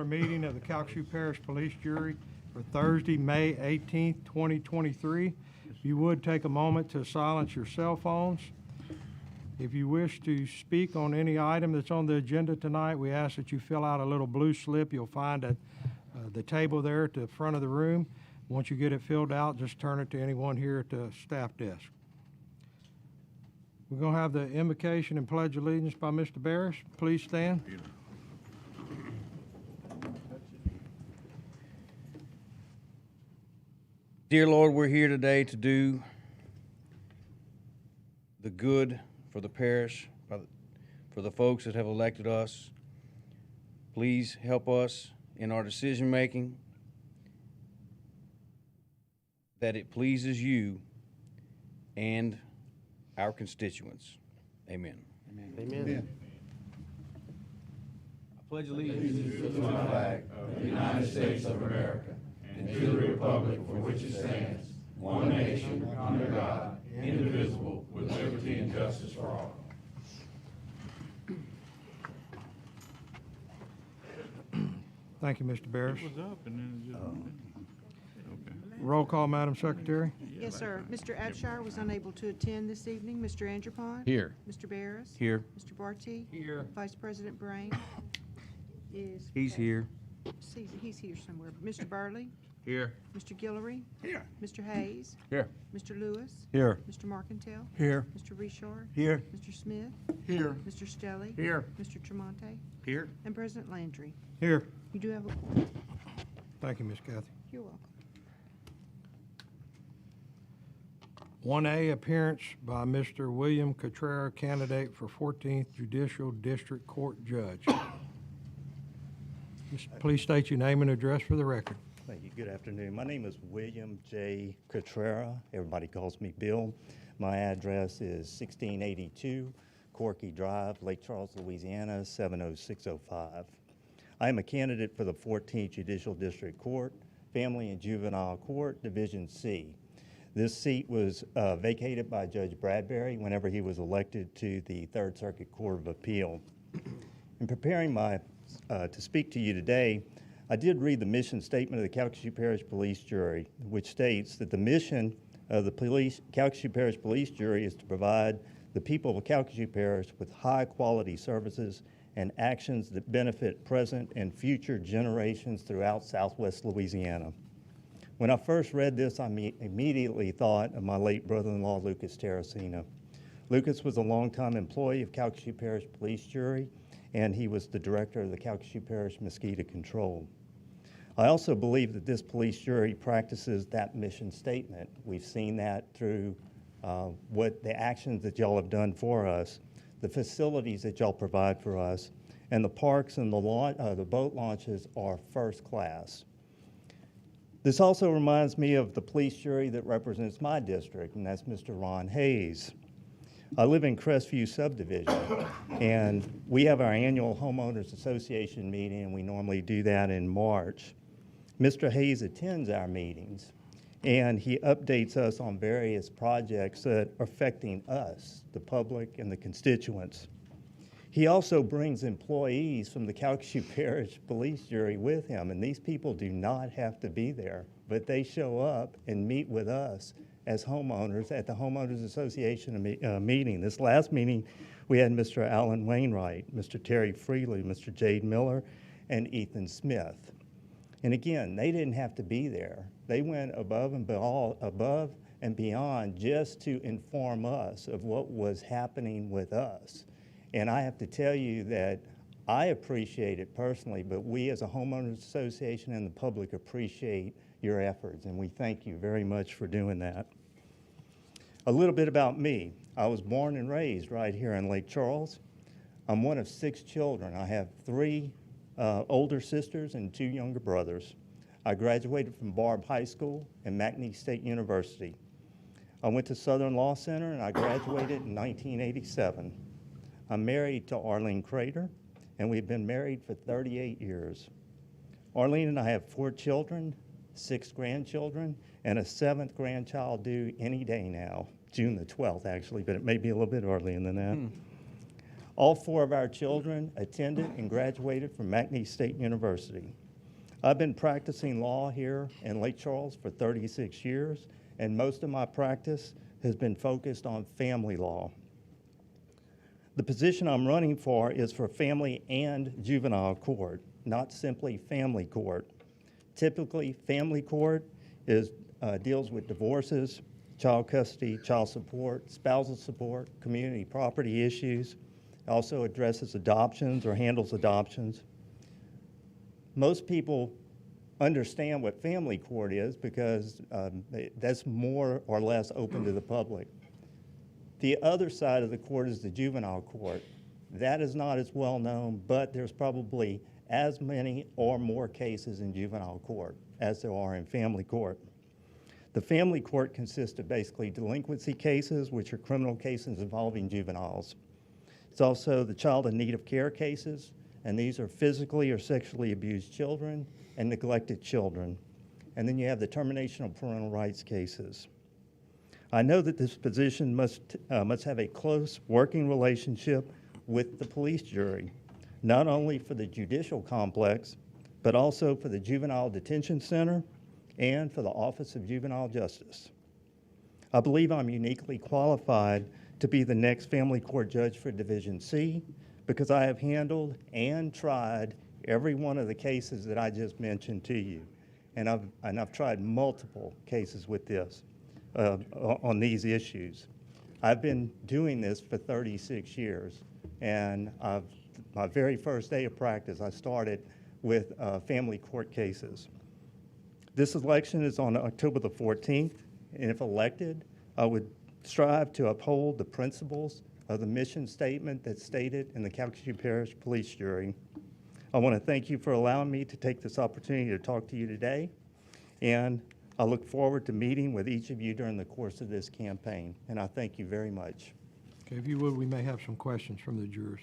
regular meeting of the Calcasieu Parish Police Jury for Thursday, May 18th, 2023. If you would take a moment to silence your cell phones. If you wish to speak on any item that's on the agenda tonight, we ask that you fill out a little blue slip you'll find at the table there at the front of the room. Once you get it filled out, just turn it to anyone here at the staff desk. We're going to have the invocation and pledge allegiance by Mr. Barris. Please stand. Dear Lord, we're here today to do the good for the parish, for the folks that have elected us. Please help us in our decision making, that it pleases you and our constituents. Amen. Amen. Amen. I pledge allegiance to the flag of the United States of America and to the republic for which it stands, one nation, under God, indivisible, with liberty and justice for all. Thank you, Mr. Barris. It was up and then it just, okay. Roll call, Madam Secretary. Yes, sir. Mr. Abshire was unable to attend this evening. Mr. Andropont? Here. Mr. Barris? Here. Mr. Barty? Here. Vice President Brain is... He's here. He's here somewhere. Mr. Burley? Here. Mr. Guillory? Here. Mr. Hayes? Here. Mr. Lewis? Here. Mr. Marcantel? Here. Mr. Richard? Here. Mr. Smith? Here. Mr. Stelly? Here. Mr. Tremonte? Here. And President Landry. Here. You do have a quorum. Thank you, Ms. Kathy. You're welcome. 1A, appearance by Mr. William Cotrera, candidate for 14th Judicial District Court Judge. Please state your name and address for the record. Thank you. Good afternoon. My name is William J. Cotrera. Everybody calls me Bill. My address is 1682 Corky Drive, Lake Charles, Louisiana, 70605. I am a candidate for the 14th Judicial District Court, Family and Juvenile Court, Division C. This seat was vacated by Judge Bradbury whenever he was elected to the Third Circuit Court of Appeal. In preparing to speak to you today, I did read the mission statement of the Calcasieu Parish Police Jury, which states that the mission of the Calcasieu Parish Police Jury is to provide the people of Calcasieu Parish with high-quality services and actions that benefit present and future generations throughout Southwest Louisiana. When I first read this, I immediately thought of my late brother-in-law, Lucas Terracina. Lucas was a longtime employee of Calcasieu Parish Police Jury, and he was the director of the Calcasieu Parish Mosquito Control. I also believe that this police jury practices that mission statement. We've seen that through what the actions that y'all have done for us, the facilities that y'all provide for us, and the parks and the boat launches are first class. This also reminds me of the police jury that represents my district, and that's Mr. Ron Hayes. I live in Crestview subdivision, and we have our annual Homeowners Association meeting, and we normally do that in March. Mr. Hayes attends our meetings, and he updates us on various projects that are affecting us, the public and the constituents. He also brings employees from the Calcasieu Parish Police Jury with him, and these people do not have to be there, but they show up and meet with us as homeowners at the Homeowners Association meeting. This last meeting, we had Mr. Alan Wainwright, Mr. Terry Freely, Mr. Jade Miller, and Ethan Smith. And again, they didn't have to be there. They went above and beyond just to inform us of what was happening with us. And I have to tell you that I appreciate it personally, but we as a homeowners association and the public appreciate your efforts, and we thank you very much for doing that. A little bit about me. I was born and raised right here in Lake Charles. I'm one of 6 children. I have 3 older sisters and 2 younger brothers. I graduated from Barb High School and McNeese State University. I went to Southern Law Center and I graduated in 1987. I'm married to Arlene Crater, and we've been married for 38 years. Arlene and I have 4 children, 6 grandchildren, and a 7th grandchild due any day now, June the 12th actually, but it may be a little bit earlier than that. All 4 of our children attended and graduated from McNeese State University. I've been practicing law here in Lake Charles for 36 years, and most of my practice has been focused on family law. The position I'm running for is for family and juvenile court, not simply family court. Typically, family court deals with divorces, child custody, child support, spousal support, community property issues. It also addresses adoptions or handles adoptions. Most people understand what family court is because that's more or less open to the public. The other side of the court is the juvenile court. That is not as well known, but there's probably as many or more cases in juvenile court as there are in family court. The family court consists of basically delinquency cases, which are criminal cases involving juveniles. It's also the child in need of care cases, and these are physically or sexually abused children and neglected children. And then you have the termination of parental rights cases. I know that this position must have a close working relationship with the police jury, not only for the judicial complex, but also for the Juvenile Detention Center and for the Office of Juvenile Justice. I believe I'm uniquely qualified to be the next family court judge for Division C because I have handled and tried every one of the cases that I just mentioned to you. And I've tried multiple cases with this, on these issues. I've been doing this for 36 years, and my very first day of practice, I started with family court cases. This election is on October the 14th, and if elected, I would strive to uphold the principles of the mission statement that's stated in the Calcasieu Parish Police Jury. I want to thank you for allowing me to take this opportunity to talk to you today, and I look forward to meeting with each of you during the course of this campaign, and I thank you very much. Okay, if you would, we may have some questions from the jurors.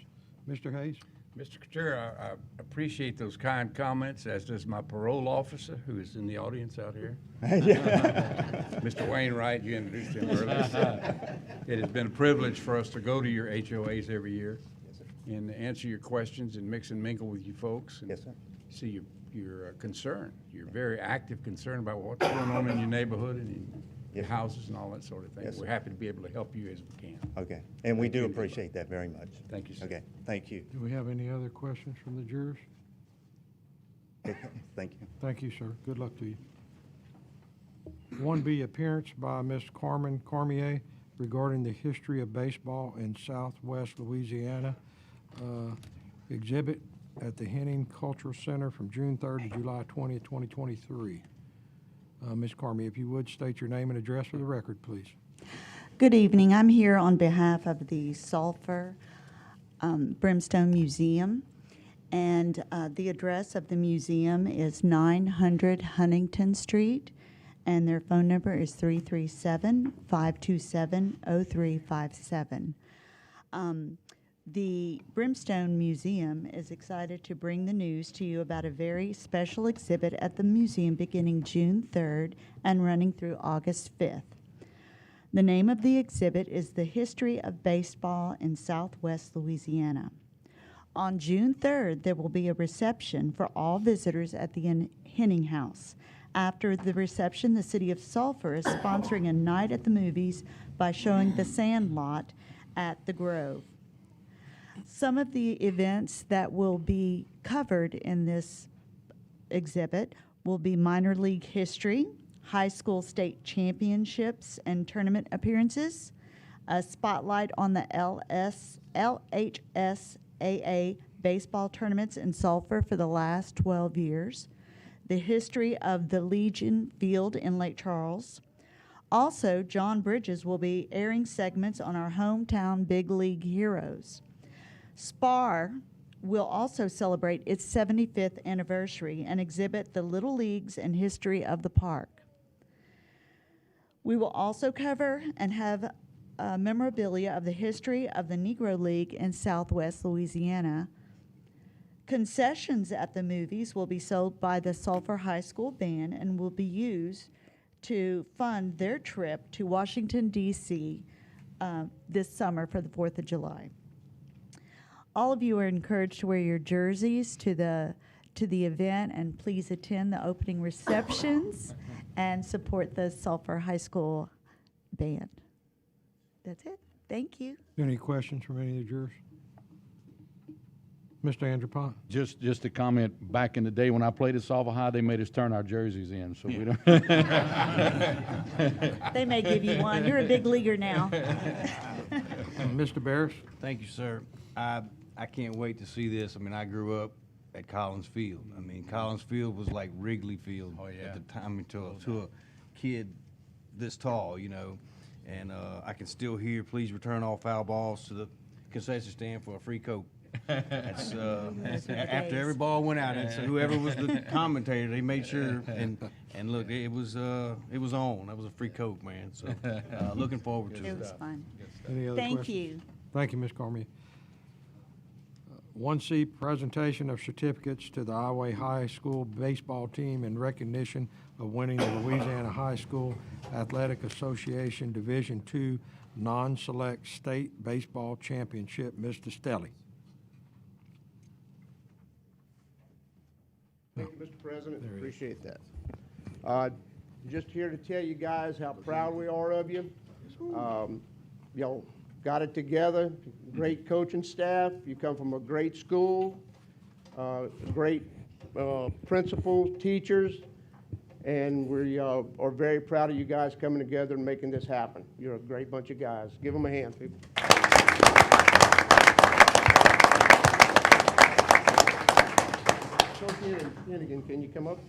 Mr. Hayes? Mr. Couture, I appreciate those kind comments, as does my parole officer, who is in the audience out here. Mr. Wainwright, you introduced him earlier. It has been a privilege for us to go to your HOAs every year and answer your questions and mix and mingle with you folks. And Yes, sir. see your concern, your very active concern about what's going on in your neighborhood and in your houses and all that sort of thing. Yes, sir. We're happy to be able to help you as we can. Okay, and we Thank do you. appreciate that very much. Thank you, sir. Okay, thank you. Do we have any other questions from the jurors? Okay, thank you. Thank you, sir. Good luck to you. 1B, appearance by Ms. Carmen Cormier regarding the history of baseball in Southwest Louisiana. Exhibit at the Henning Cultural Center from June 3rd to July 20th, 2023. Ms. Cormier, if you would, state your name and address for the record, please. Good evening. I'm here on behalf of the Sulphur Brimstone Museum, and the address of the museum is 900 Huntington Street, and their phone number is 337-527-0357. The Brimstone Museum is excited to bring the news to you about a very special exhibit at the museum beginning June 3rd and running through August 5th. The name of the exhibit is The History of Baseball in Southwest Louisiana. On June 3rd, there will be a reception for all visitors at the Henning House. After the reception, the city of Sulphur is sponsoring a night at the movies by showing The Sandlot at the Grove. Some of the events that will be covered in this exhibit will be minor league history, high school state championships and tournament appearances, a spotlight on the LHSAA baseball tournaments in Sulphur for the last 12 years, the history of the Legion Field in Lake Charles. Also, John Bridges will be airing segments on our hometown big league heroes. SPAR will also celebrate its 75th anniversary and exhibit the Little Leagues and history of the park. We will also cover and have memorabilia of the history of the Negro League in Southwest Louisiana. Concessions at the movies will be sold by the Sulphur High School Band and will be used to fund their trip to Washington, D.C. This summer for the 4th of July. All of you are encouraged to wear your jerseys to the event, and please attend the opening receptions and support the Sulphur High School band. That's it. Thank you. Any questions from any of the jurors? Mr. Andrew Pond? Just a comment, back in the day when I played at Sulphur High, they made us turn our jerseys in, so we don't. They may give you one. You're a big leaguer now. Mr. Barris? Thank you, sir. I can't wait to see this. I mean, I grew up at Collins Field. I mean, Collins Field was like Wrigley Field at the time. I mean, to a kid this tall, you know. And I can still hear, please return all foul balls to the concession stand for a free Coke. That's after every ball went out, and so whoever was the commentator, they made sure and look, it was on. That was a free Coke, man. So looking forward to it. It was fun. Any other Thank questions? you. Thank you, Ms. Cormier. 1C, presentation of certificates to the Iowa High School baseball team in recognition of winning the Louisiana High School Athletic Association Division II non-select state baseball championship. Mr. Stelly. Thank you, Mr. President. Appreciate that. Just here to tell you guys how proud we are of you. Y'all got it together. Great coaching staff. You come from a great school, great principals, teachers, and we are very proud of you guys coming together and making this happen. You're a great bunch of guys. Give them a hand, people. Coach Hennigan, can you come up?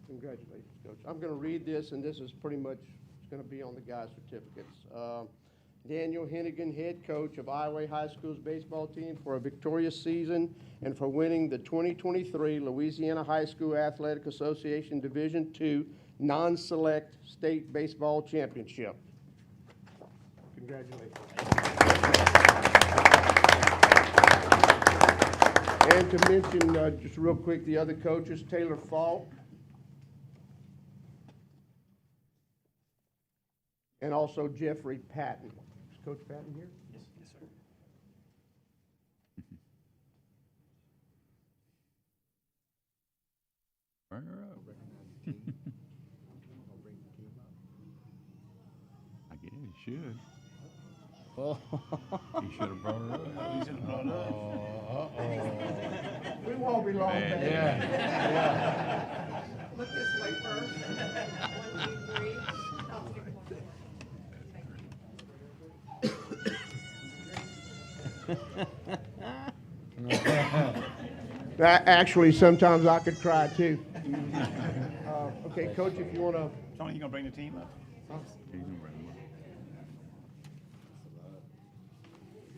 Congratulations, Coach. I'm gonna read this, and this is pretty much, it's gonna be on the guys' certificates. Daniel Hennigan, head coach of Iowa High School's baseball team for a victorious season and for winning the 2023 Louisiana High School Athletic Association Division II non-select state baseball championship. Congratulations. And to mention, just real quick, the other coaches, Taylor Falk, and also Jeffrey Patton. Is Coach Patton here? Yes, sir. Bring her up. I guess you should. You should have brought her up. You should have brought her up. We won't be long. Yeah. Look this way first. 1, 2, 3. Actually, sometimes I could cry too. Okay, Coach, if you want to. Tony, you gonna bring the team up?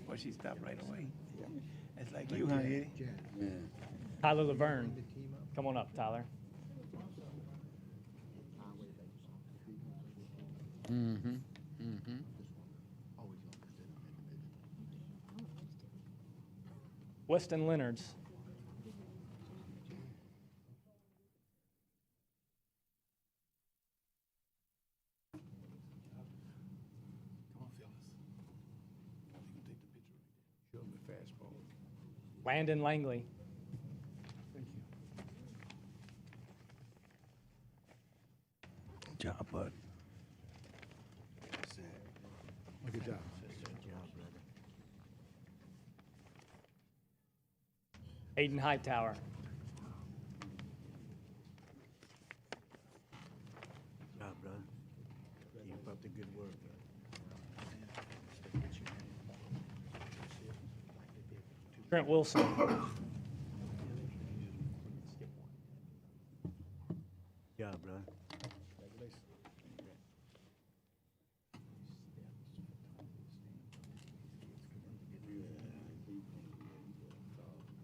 Well, she stopped right away. It's like you, huh, Eddie? Tyler Laverne. Come on up, Tyler. Weston Leonards. Landon Langley. Good job, bud. Good job. Aiden Hightower. Good job, brother. Keep up the good work. Trent Wilson. Good job, brother.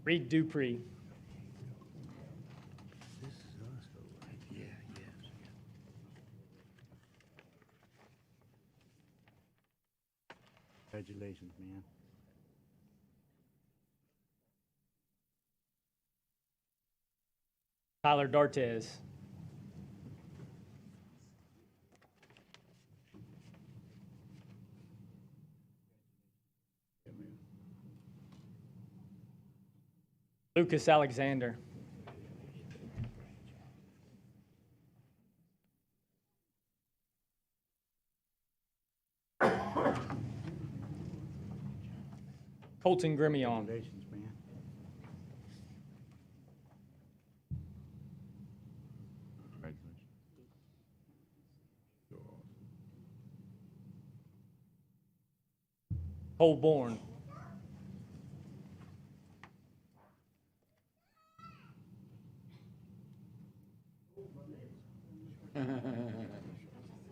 Reed Dupree. This is us, though, right? Yeah, yeah. Congratulations, man. Tyler Dartez. Lucas Alexander. Colton Grimion. Cole Bourne.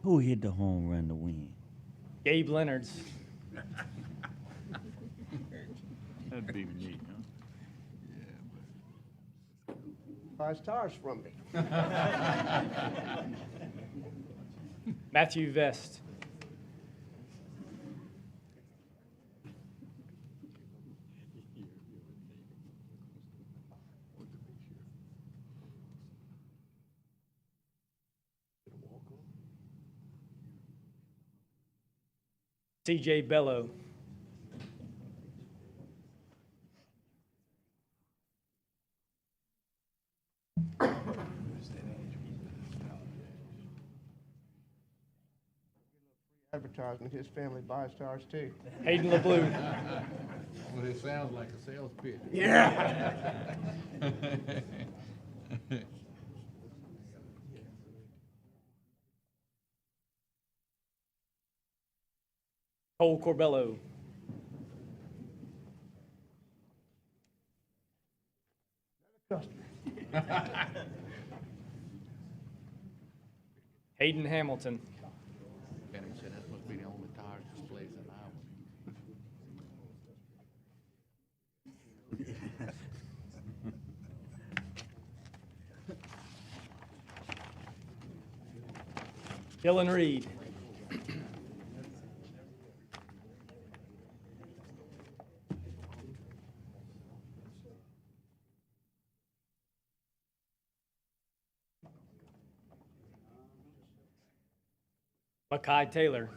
Who hit the home run to win? Gabe Leonards. That'd be neat, huh? Buys tires from me. Matthew Vest. CJ Bello. Advertisement, his family buys tires too. Hayden LeBlue. Well, it sounds like a sales pitch. Yeah. Cole Corbello. Hayden Hamilton. Kenny said that must be the only tires displays in Iowa. Dylan Reed. Makai Taylor.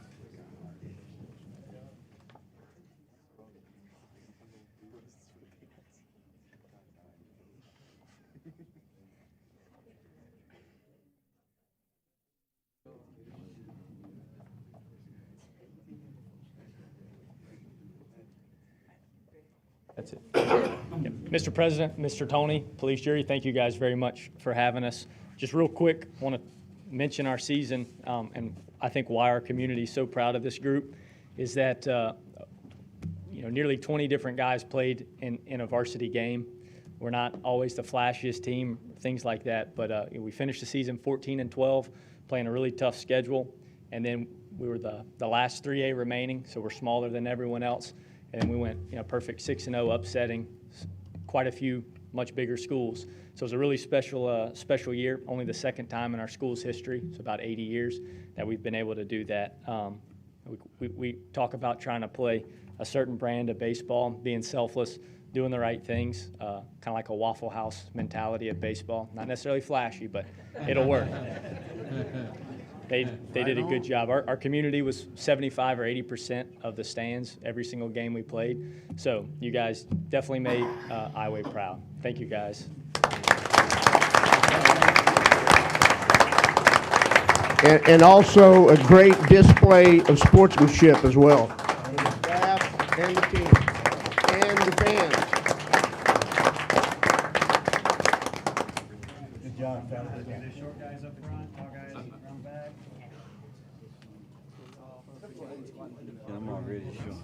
That's it. Yep. Mr. President, Mr. Tony, police jury, thank you guys very much for having us. Just real quick, I want to mention our season, and I think why our community is so proud of this group is that nearly 20 different guys played in a varsity game. We're not always the flashiest team, things like that, but we finished the season 14-12, playing a really tough schedule, and then we were the last 3A remaining, so we're smaller than everyone else, and we went perfect 6-0, upsetting quite a few much bigger schools. So it was a really special year, only the second time in our school's history, so about 80 years, that we've been able to do that. We talk about trying to play a certain brand of baseball, being selfless, doing the right things, kind of like a Waffle House mentality of baseball. Not necessarily flashy, but it'll work. They did a good job. Our community was 75 or 80% of the stands every single game we played. So you guys definitely made Iowa proud. Thank you, guys. And also a great display of sportsmanship as well. The staff and the team and the fans. Good job, fellas. Short guys up front, tall guys around back. I'm already sure.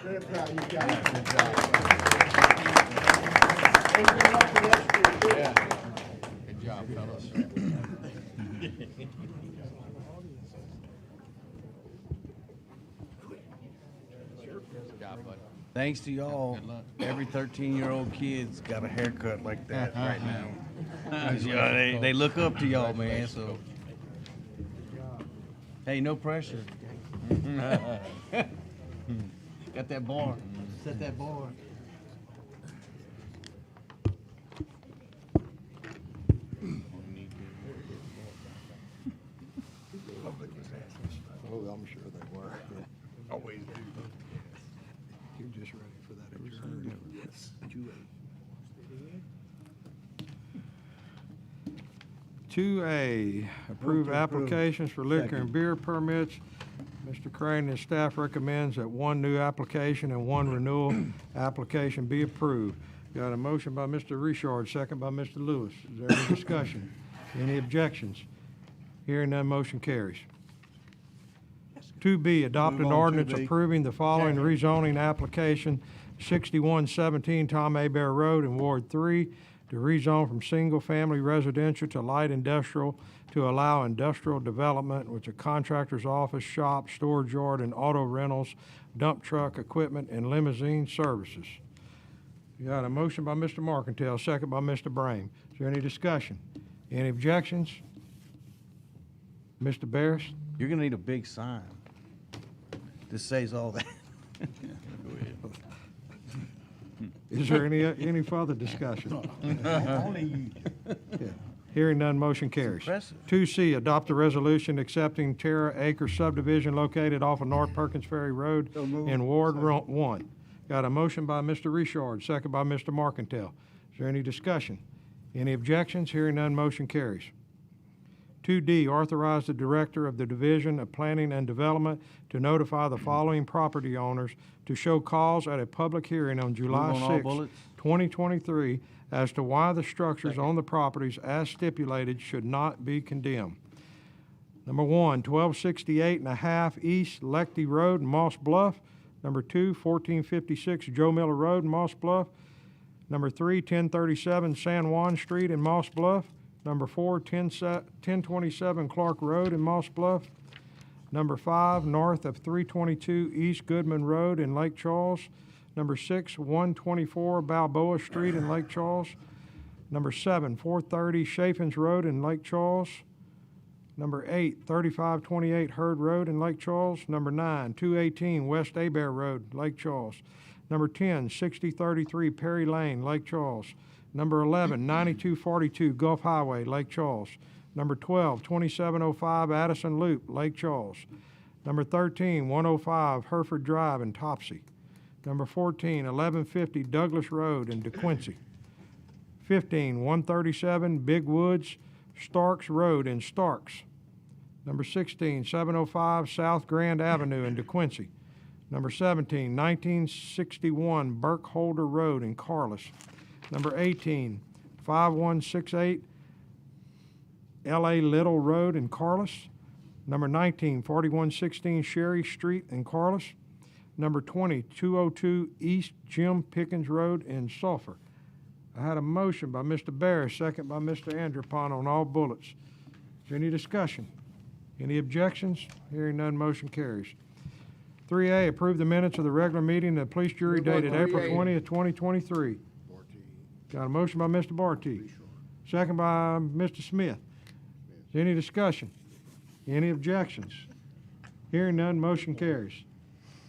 Very proud of you guys. Yeah. Good job, fellas. Thanks to y'all, every 13-year-old kid's got a haircut like that right now. 'Cause, they look up to y'all, man, so. Hey, no pressure. Got that bar. Set that bar. Oh, I'm sure they were. Always do. You're just ready for that adjournment. Yes. 2A, approve applications for liquor and beer permits. Mr. Crane and staff recommends that one new application and one renewal application be approved. Got a motion by Mr. Richard, second by Mr. Lewis. Is there any discussion? Any objections? Hearing none, motion carries. 2B, adopt an Move on, ordinance 2B. approving the following rezoning application, 6117 Tom Hebert Road in Ward 3, to rezone from single-family residential to light industrial to allow industrial development with a contractor's office, shop, storage yard, and auto rentals, dump truck equipment, and limousine services. You got a motion by Mr. Markentile, second by Mr. Brame. Is there any discussion? Any objections? Mr. Barris? You're gonna need a big sign. This says all that. Is there any further discussion? Only you. Yeah. Hearing none, motion carries. Impressive. 2C, adopt a resolution accepting Terra Acre subdivision located off of North Perkins Ferry Road in Ward 1. Got a motion by Mr. Richard, second by Mr. Markentile. Is there any discussion? Any objections? Hearing none, motion carries. 2D, authorize the Director of the Division of Planning and Development to notify the following property owners to show cause at a public hearing on July Move on all 6, bullets. 2023, as to why the structures on the properties as stipulated should not be condemned. Number 1, 1268 and a half East Lecty Road in Moss Bluff. Number 2, 1456 Joe Miller Road in Moss Bluff. Number 3, 1037 San Juan Street in Moss Bluff. Number 4, 1027 Clark Road in Moss Bluff. Number 5, north of 322 East Goodman Road in Lake Charles. Number 6, 124 Balboa Street in Lake Charles. Number 7, 430 Chaffins Road in Lake Charles. Number 8, 3528 Hurd Road in Lake Charles. Number 9, 218 West Hebert Road, Lake Charles. Number 10, 6033 Perry Lane, Lake Charles. Number 11, 9242 Gulf Highway, Lake Charles. Number 12, 2705 Addison Loop, Lake Charles. Number 13, 105 Hereford Drive in Topsy. Number 14, 1150 Douglas Road in DeQuincy. 15, 137 Big Woods, Starks Road in Starks. Number 16, 705 South Grand Avenue in DeQuincy. Number 17, 1961 Burkholder Road in Carlis. Number 18, 5168 L.A. Little Road in Carlis. Number 19, 4116 Sherry Street in Carlis. Number 20, 202 East Jim Pickens Road in Sulphur. I had a motion by Mr. Barris, second by Mr. Andropon on all bullets. Is there any discussion? Any objections? Hearing none, motion carries. 3A, approve the minutes of the regular meeting of the police jury Move on, dated April 3A. 20th, 2023. Got a motion by Mr. Barty, second by Mr. Smith. Is there any discussion? Any objections? Hearing none, motion carries.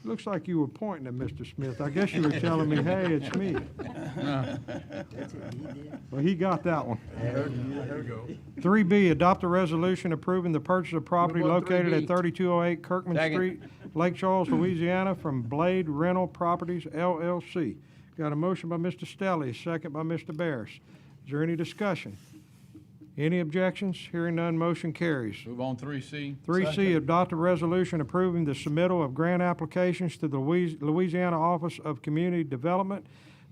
Looks like you were pointing at Mr. Smith. I guess you were telling me, hey, it's me. Well, he got that one. 3B, adopt a resolution approving the purchase of property Move on, located 3B. at 3208 Kirkman Second. Street, Lake Charles, Louisiana, from Blade Rental Properties, LLC. Got a motion by Mr. Stelly, second by Mr. Barris. Is there any discussion? Any objections? Hearing none, motion carries. Move on 3C. 3C, adopt a resolution approving the submittal of grant applications to the Louisiana Office of Community Development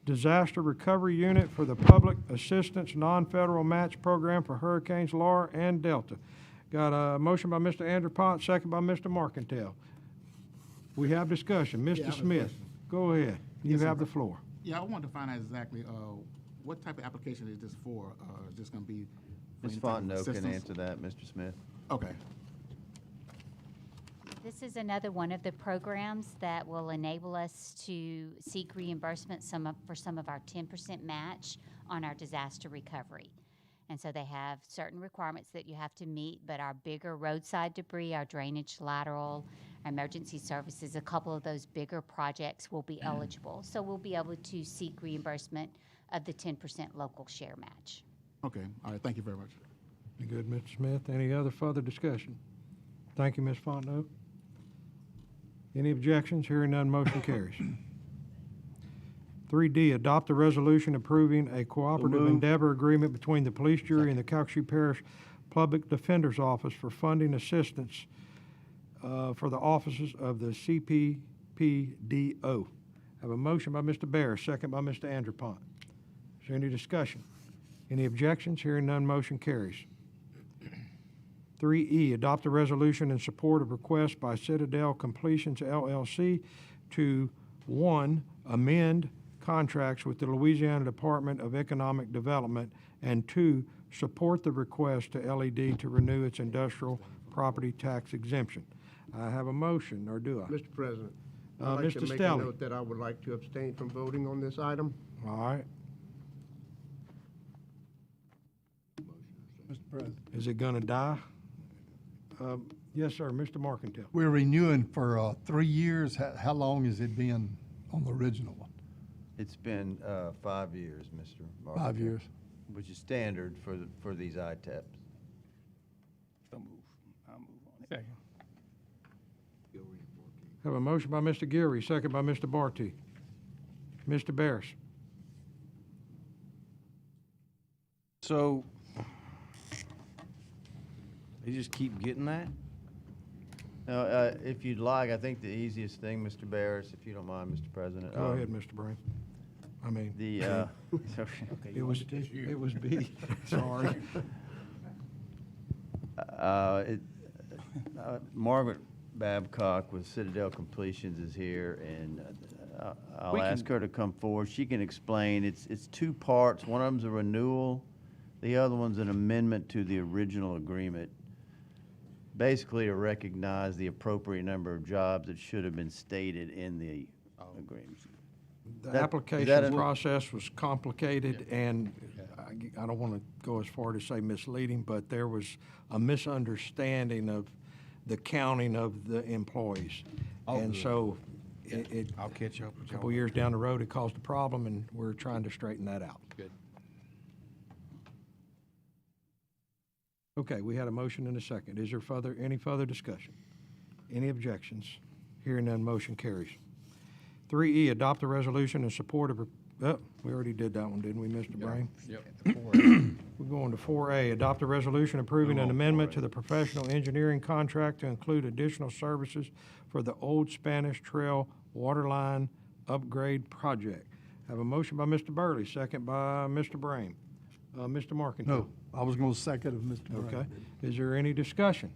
Disaster Recovery Unit for the Public Assistance Non-Federal Match Program for Hurricanes Laura and Delta. Got a motion by Mr. Andropont, second by Mr. Markentile. We have discussion. Yeah, I Mr. have a Smith, question. go ahead. You Yes, sir. have the floor. Yeah, I wanted to find out exactly what type of application is this for? Is this going to be? for Ms. any type of Fontenot can assistance? answer that, Mr. Smith. Okay. This This is another one of the programs that will enable us to seek reimbursement for some of our 10% match on our disaster recovery. And so they have certain requirements that you have to meet, but our bigger roadside debris, our drainage lateral, our emergency services, a couple of those bigger projects will be eligible. So we'll be able to seek reimbursement of the 10% local share match. Okay, all right, thank you very much. You good, Mr. Smith? Any other further discussion? Thank you, Ms. Fontenot. Any objections? Hearing none, motion carries. 3D, adopt a resolution approving a cooperative endeavor agreement between the police jury and the Calcasieu Parish Public Defender's Office for funding assistance for the offices of the CPPDO. Have a motion by Mr. Bear, second by Mr. Anderpont. Is there any discussion? Any objections? Hearing none, motion carries. 3E, adopt a resolution in support of request by Citadel Completions LLC to, 1, amend contracts with the Louisiana Department of Economic Development, and 2, support the request to LED to renew its industrial property tax exemption. I have a motion, or do I? Mr. President, I'd like to Mr. make a Stelling. note that I would like to abstain from voting on this item. All right. Mr. President. Is it going to die? Yes, sir, Mr. Markentile. We're renewing for 3 years. How long has it been on the original one? It's been 5 years, Mr. Martin. 5 years. Which is standard for these ITEPs. I'll move on it. Second. Have a motion by Mr. Geary, second by Mr. Barty. Mr. Barris. So, you just keep getting that? If you'd like, I think the easiest thing, Mr. Barris, if you don't mind, Mr. President. Go ahead, Mr. Brain. I mean. It was B. Sorry. Margaret Babcock with Citadel Completions is here, and I'll ask her to come forward. She can explain. It's two parts. One of them's a renewal. The other one's an amendment to the original agreement, basically to recognize the appropriate number of jobs that should have been stated in the agreement. The application process was complicated, and I don't want to go as far to say misleading, but there was a misunderstanding of the counting of the employees. And so I'll catch up with a couple years down the road, it caused a problem, and we're trying to straighten that out. Good. Okay, we had a motion and a second. Is there any further discussion? Any objections? Hearing none, motion carries. 3E, adopt a resolution in support of, we already did that one, didn't we, Mr. Brain? Yep. We're going to 4A, adopt a resolution approving an amendment to the professional engineering contract to include additional services for the Old Spanish Trail Waterline Upgrade Project. Have a motion by Mr. Burley, second by Mr. Brain. Mr. Markentile. No, I was going to second if Mr. Brown Okay. did. Is there any discussion?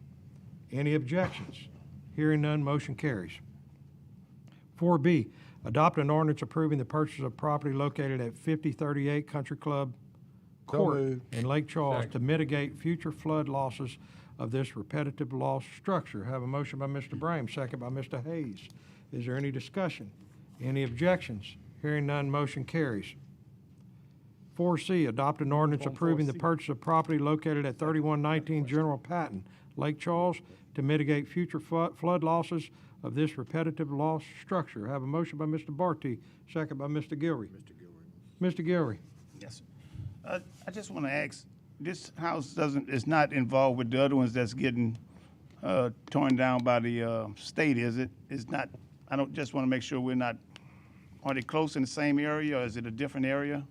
Any objections? Hearing none, motion carries. 4B, adopt an ordinance approving the purchase of property located at 5038 Country Club Court in Lake Charles to mitigate future flood losses of this repetitive loss structure. Have a motion by Mr. Brame, second by Mr. Hayes. Is there any discussion? Any objections? Hearing none, motion carries. 4C, adopt an ordinance approving the purchase of property located at 3119 General Patton, Lake Charles, to mitigate future flood losses of this repetitive loss structure. Have a motion by Mr. Barty, second by Mr. Gilry. Mr. Gilry. Yes. I just want to ask, this house is not involved with the other ones that's getting torn down by the state, is it? It's not, I don't, just want to make sure we're not, are they close in the same area, or is it a different area?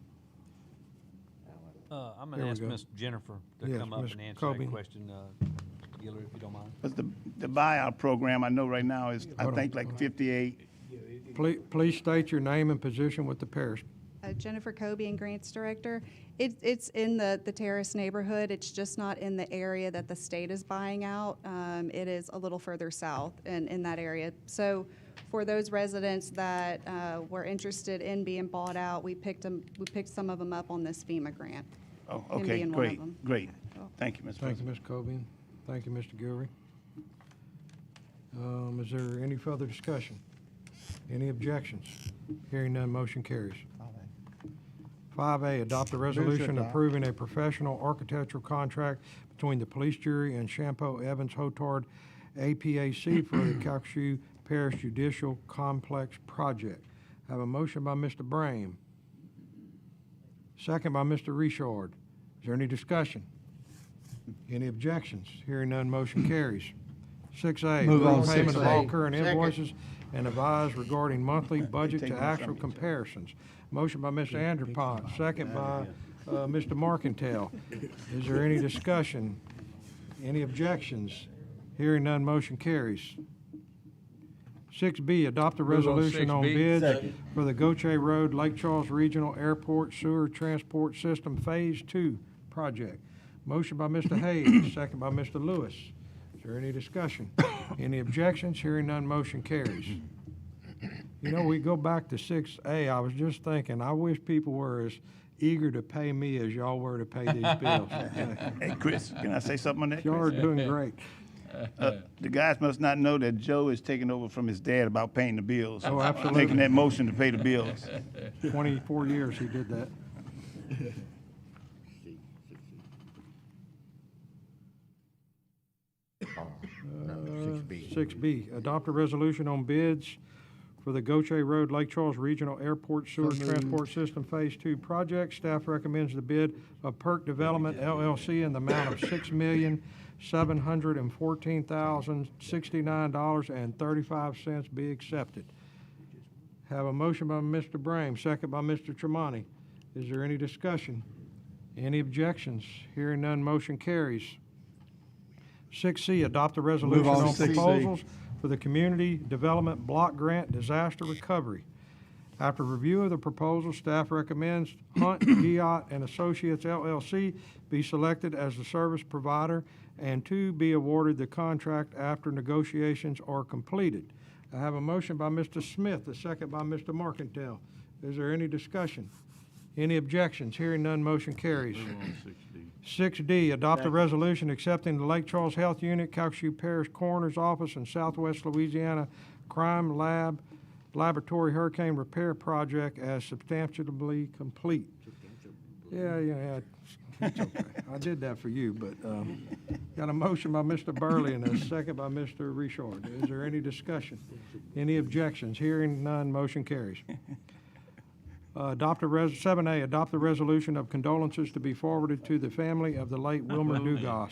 I'm going to ask Miss Jennifer to come up and answer that question, Giller, if you don't mind. Because the buyout program, I know right now is, I think, like 58. Please state your name and position with the parish. Jennifer Kobe and Grants Director. It's in the Terrace neighborhood. It's just not in the area that the state is buying out. It is a little further south in that area. So for those residents that were interested in being bought out, we picked some of them up on this FEMA grant. Oh, him okay, being one of great, them. great. Thank you, Ms. Thank you, President. Ms. Cobian. Thank you, Mr. Gilry. Is there any further discussion? Any objections? Hearing none, motion carries. 5A, adopt a resolution approving a professional architectural contract between the police jury and Champeau Evans Hotard APAC for the Calcasieu Parish Judicial Complex Project. Have a motion by Mr. Brame. Second by Mr. Richard. Is there any discussion? Any objections? Hearing none, motion carries. 6A, Move on, approve payment of 6A. all current invoices and advise regarding monthly budget to actual comparisons. Motion by Mr. Anderpont, second by Mr. Markentile. Is there any discussion? Any objections? Hearing none, motion carries. 6B, adopt a Move on, resolution on 6B. bids Second. for the Gautier Road Lake Charles Regional Airport Sewer Transport System Phase 2 project. Motion by Mr. Hayes, second by Mr. Lewis. Is there any discussion? Any objections? Hearing none, motion carries. You know, we go back to 6A. I was just thinking, I wish people were as eager to pay me as y'all were to pay these bills. Hey, Chris, can I say something on that? Y'all are Chris? doing great. The guys must not know that Joe is taking over from his dad about paying the bills. Oh, absolutely. Making that motion to pay the bills. 24 years he did that. No, 6B. 6B, adopt a resolution on bids for the Gautier Road Lake Charles Regional Airport Sewer Transport System Phase 2 project. Staff recommends the bid of Perk Development LLC in the amount of $6,714,069.35 be accepted. Have a motion by Mr. Brame, second by Mr. Tremonti. Is there any discussion? Any objections? Hearing none, motion carries. 6C, adopt a resolution Move on on to 6C. proposals for the Community Development Block Grant Disaster Recovery. After review of the proposal, staff recommends Hunt, Giot, and Associates LLC be selected as the service provider and to be awarded the contract after negotiations are completed. I have a motion by Mr. Smith, a second by Mr. Markentile. Is there any discussion? Any objections? Hearing none, motion carries. 6D, adopt a resolution accepting the Lake Charles Health Unit, Calcasieu Parish Coroner's Office, and Southwest Louisiana Crime Laboratory Hurricane Repair Project as substantially complete. Yeah, it's okay. I did that for you, but got a motion by Mr. Burley and a second by Mr. Richard. Is there any discussion? Any objections? Hearing none, motion carries. 7A, adopt the resolution of condolences to be forwarded to the family of the late Wilmer Dugas.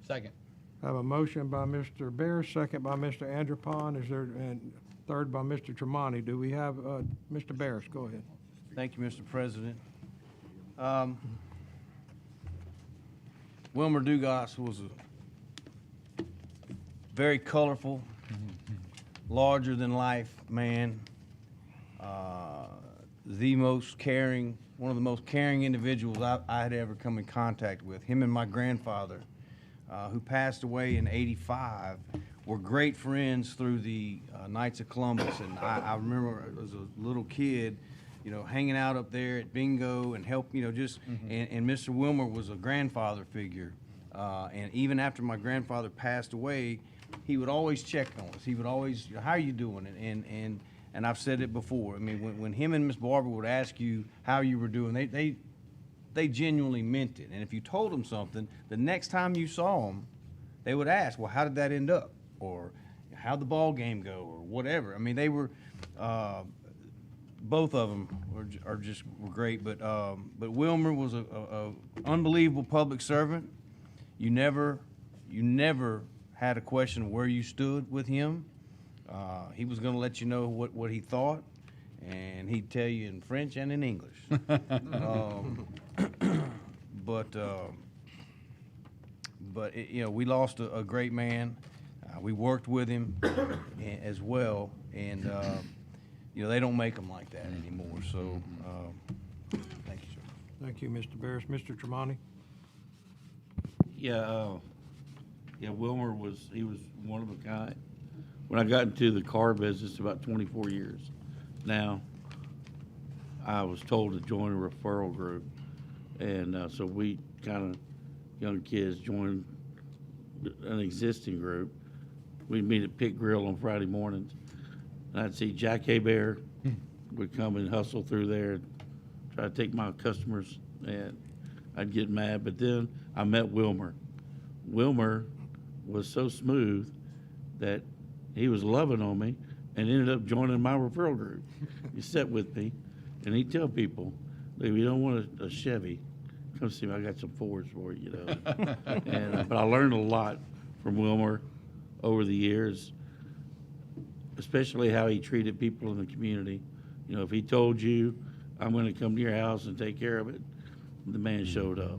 Second. I have a motion by Mr. Bear, second by Mr. Anderpont, and third by Mr. Tremonti. Do we have, Mr. Barris, go ahead. Thank you, Mr. President. Wilmer Dugas was a very colorful, larger-than-life man. The most caring, one of the most caring individuals I had ever come in contact with. Him and my grandfather, who passed away in '85, were great friends through the Knights of Columbus. And I remember as a little kid, you know, hanging out up there at bingo and and Mr. Wilmer was a grandfather figure. And even after my grandfather passed away, he would always check on us. He would always, how are you doing? And I've said it before. I mean, when him and Miss Barber would ask you how you were doing, they genuinely meant it. And if you told them something, the next time you saw them, they would ask, well, how did that end up? Or how'd the ball game go? Or whatever. I mean, they were, both of them were great. But Wilmer was a unbelievable public servant. You never had a question where you stood with him. He was going to let you know what he thought, and he'd tell you in French and in English. But you know, we lost a great man. We worked with him as well, and you know, they don't make them like that anymore. So, thank you, sir. Thank you, Mr. Barris. Mr. Tremonti? Yeah, Wilmer was one of a kind. When I got into the car business about 24 years now, I was told to join a referral group. And so we kind of, young kids, joined an existing group. we'd meet at Pit Grill on Friday mornings. And I'd see Jack Bear would come and hustle through there, try to take my customers, and I'd get mad. But then I met Wilmer. Wilmer was so smooth that he was loving on me and ended up joining my referral group. He sat with me, and he'd tell people, if you don't want a Chevy, come see me. I got some Fords for you, you know. And, but I learned a lot from Wilmer over the years, especially how he treated people in the community. You know, if he told you, I'm going to come to your house and take care of it, the man showed up.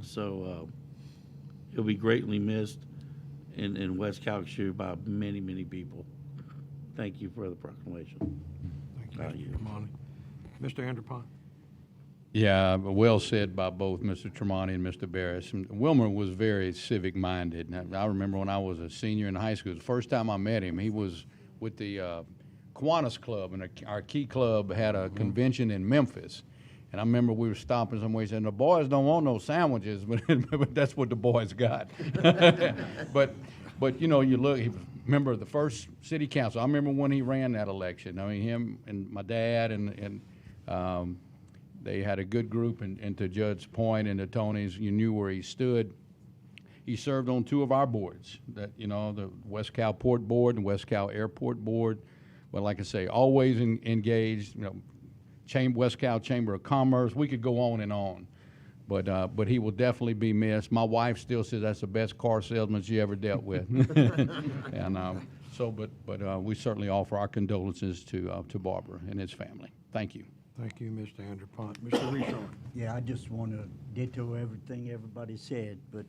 So he'll be greatly missed in West Calcasieu by many, many people. Thank you for the proclamation. Thank you, Mr. Tremonti. Mr. Anderpont. Yeah, well said by both Mr. Tremonti and Mr. Barris. And Wilmer was very civic-minded. And I remember when I was a senior in high school, the first time I met him, he was with the Kiwanis Club, and our key club had a convention in Memphis. And I remember we were stopping somewhere, he said, the boys don't want no sandwiches, but that's what the boys got. But you know, you look, he was a member of the first city council. I remember when he ran that election. I mean, him and my dad and they had a good group, and to Judge's point and to Tony's, you knew where he stood. He served on 2 of our boards, that, you know, the West Cal Port Board and West Cal Airport Board. But like I say, always engaged, you know, West Cal Chamber of Commerce. We could go on and on. But he will definitely be missed. My wife still says that's the best car salesman she ever dealt with. And but we certainly offer our condolences to Barbara and his family. Thank you. Thank you, Mr. Anderpont. Mr. Richard. Yeah, I just want to ditto everything everybody said, but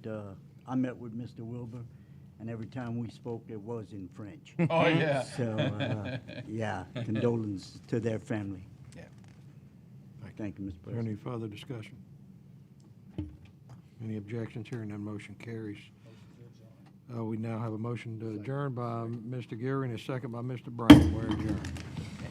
I met with Mr. Wilbur, and every time we spoke, it was in French. Oh, yeah. So, yeah, condolences to their family. Yeah. Thank you, Mr. Is there President. any further discussion? Any objections? Hearing none, motion carries. We now have a motion to adjourn by Mr. Geary and a second by Mr. Brown. We're adjourned.